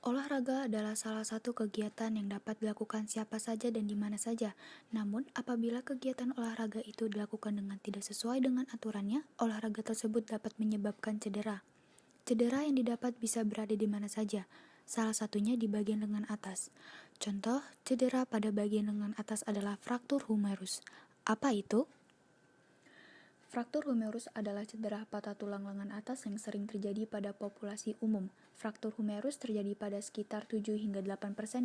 Olahraga adalah salah satu kegiatan yang dapat dilakukan siapa saja dan di mana saja. Namun, apabila kegiatan olahraga itu dilakukan dengan tidak sesuai dengan aturannya, olahraga tersebut dapat menyebabkan cedera. Cedera yang didapat bisa berada di mana saja, salah satunya di bagian lengan atas. Contoh, cedera pada bagian lengan atas adalah fraktur humerus. Apa itu? Fraktur humerus adalah cedera patah tulang lengan atas yang sering terjadi pada populasi umum. Fraktur humerus terjadi pada sekitar 7-8%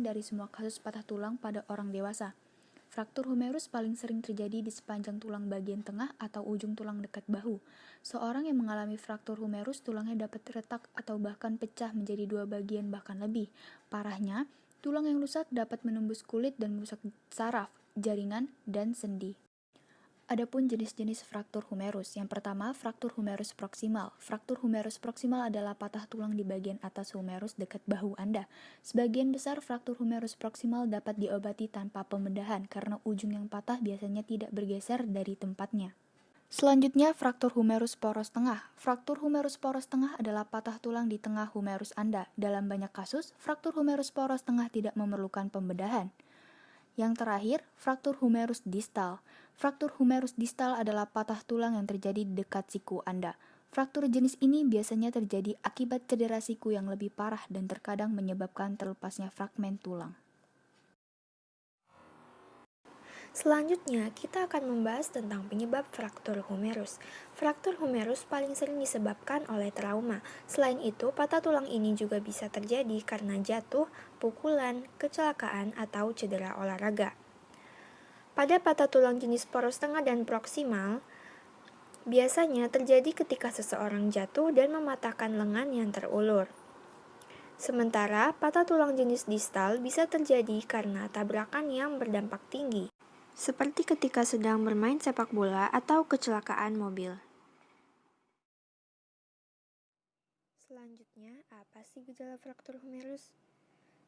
dari semua kasus patah tulang pada orang dewasa. Fraktur humerus paling sering terjadi di sepanjang tulang bagian tengah atau ujung tulang dekat bahu. Seorang yang mengalami fraktur humerus, tulangnya dapat retak atau bahkan pecah menjadi 2 bagian bahkan lebih. Parahnya, tulang yang rusak dapat menembus kulit dan merusak saraf, jaringan, dan sendi. Adapun jenis-jenis fraktur humerus. Yang pertama, fraktur humerus proksimal. Fraktur humerus proksimal adalah patah tulang di bagian atas humerus dekat bahu Anda. Sebagian besar fraktur humerus proksimal dapat diobati tanpa pembedahan karena ujung yang patah biasanya tidak bergeser dari tempatnya. Selanjutnya, fraktur humerus poros tengah. Fraktur humerus poros tengah adalah patah tulang di tengah humerus Anda. Dalam banyak kasus, fraktur humerus poros tengah tidak memerlukan pembedahan. Yang terakhir, fraktur humerus distal. Fraktur humerus distal adalah patah tulang yang terjadi di dekat siku Anda. Fraktur jenis ini biasanya terjadi akibat cedera siku yang lebih parah dan terkadang menyebabkan terlepasnya fragmen tulang. Selanjutnya, kita akan membahas tentang penyebab fraktur humerus. Fraktur humerus paling sering disebabkan oleh trauma. Selain itu, patah tulang ini juga bisa terjadi karena jatuh, pukulan, kecelakaan, atau cedera olahraga. Pada patah tulang jenis poros tengah dan proksimal, biasanya terjadi ketika seseorang jatuh dan mematahkan lengan yang terulur. Sementara, patah tulang jenis distal bisa terjadi karena tabrakan yang berdampak tinggi, seperti ketika sedang bermain sepak bola atau kecelakaan mobil. Selanjutnya, apa sih gejala fraktur humerus?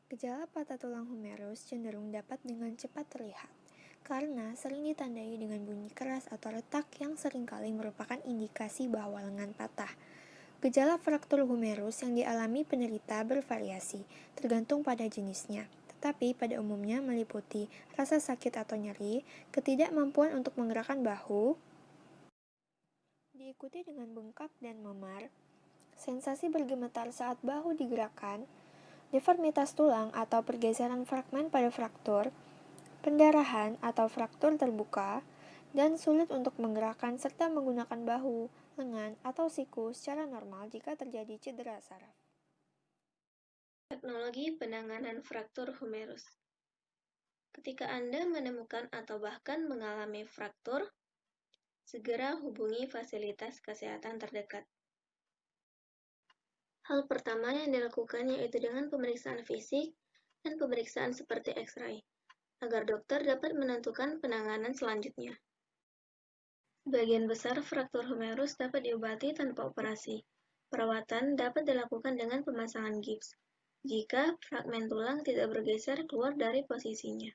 Gejala patah tulang humerus cenderung dapat dengan cepat terlihat, karena sering ditandai dengan bunyi keras atau retak yang seringkali merupakan indikasi bahwa lengan patah. Gejala fraktur humerus yang dialami penderita bervariasi, tergantung pada jenisnya. Tetapi pada umumnya meliputi rasa sakit atau nyeri, ketidakmampuan untuk menggerakkan bahu, diikuti dengan bengkak dan memar, sensasi bergemetar saat bahu digerakkan, deformitas tulang atau pergeseran fragmen pada fraktur, pendarahan atau fraktur terbuka, dan sulit untuk menggerakkan serta menggunakan bahu, lengan, atau siku secara normal jika terjadi cedera saraf. Teknologi penanganan fraktur humerus. Ketika Anda menemukan atau bahkan mengalami fraktur, segera hubungi fasilitas kesehatan terdekat. Hal pertama yang dilakukan yaitu dengan pemeriksaan fisik dan pemeriksaan seperti X-ray, agar dokter dapat menentukan penanganan selanjutnya. Sebagian besar fraktur humerus dapat diobati tanpa operasi. Perawatan dapat dilakukan dengan pemasangan gips, jika fragmen tulang tidak bergeser keluar dari posisinya.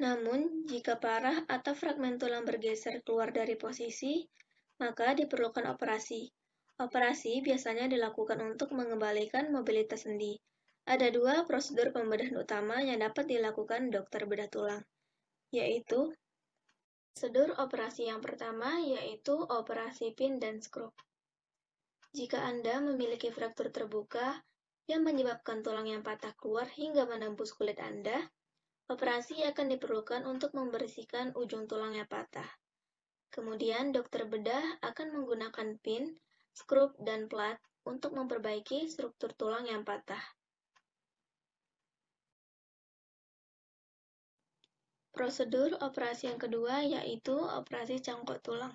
Namun, jika parah atau fragmen tulang bergeser keluar dari posisi, maka diperlukan operasi. Operasi biasanya dilakukan untuk mengembalikan mobilitas sendi. Ada 2 prosedur pembedahan utama yang dapat dilakukan dokter bedah tulang, yaitu prosedur operasi yang pertama yaitu operasi pin dan skrup. Jika Anda memiliki fraktur terbuka yang menyebabkan tulang yang patah keluar hingga menembus kulit Anda, operasi akan diperlukan untuk membersihkan ujung tulang yang patah. Kemudian dokter bedah akan menggunakan pin, skrup, dan plat untuk memperbaiki struktur tulang yang patah. Prosedur operasi yang kedua yaitu operasi cangkok tulang.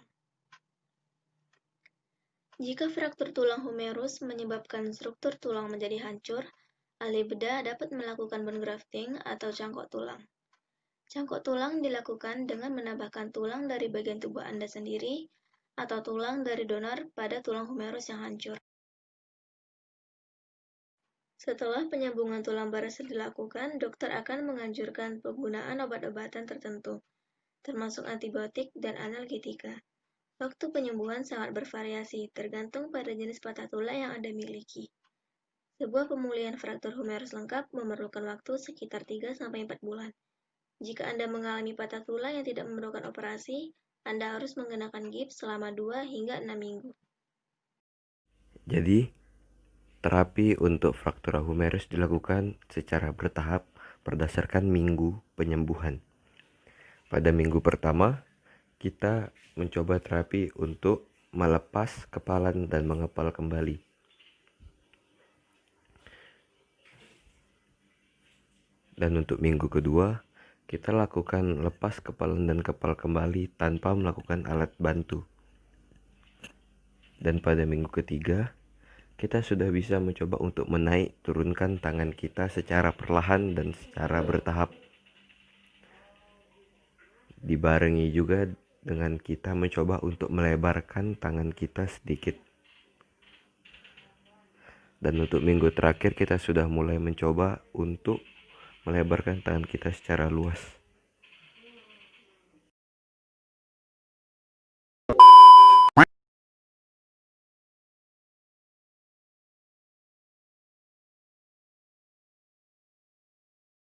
Jika fraktur tulang humerus menyebabkan struktur tulang menjadi hancur, ahli bedah dapat melakukan bone grafting atau cangkok tulang. Cangkok tulang dilakukan dengan menambahkan tulang dari bagian tubuh Anda sendiri atau tulang dari donor pada tulang humerus yang hancur. Setelah penyambungan tulang berhasil dilakukan, dokter akan menganjurkan penggunaan obat-obatan tertentu, termasuk antibiotik dan analgetika, Waktu penyembuhan sangat bervariasi, tergantung pada jenis patah tulang yang Anda miliki. Sebuah pemulihan fraktur humerus lengkap memerlukan waktu sekitar 3-4 bulan. Jika Anda mengalami patah tulang yang tidak memerlukan operasi, Anda harus mengenakan gips selama 2 hingga 6 minggu. Jadi, terapi untuk fraktur humerus dilakukan secara bertahap berdasarkan minggu penyembuhan. Pada minggu pertama, kita mencoba terapi untuk melepas kepalan dan mengepal kembali. Dan untuk minggu kedua, kita lakukan lepas kepalan dan kepal kembali tanpa melakukan alat bantu. Dan pada minggu ketiga, kita sudah bisa mencoba untuk menaik turunkan tangan kita secara perlahan dan secara bertahap. Dibarengi juga dengan kita mencoba untuk melebarkan tangan kita sedikit. Dan untuk minggu terakhir kita sudah mulai mencoba untuk melebarkan tangan kita secara luas.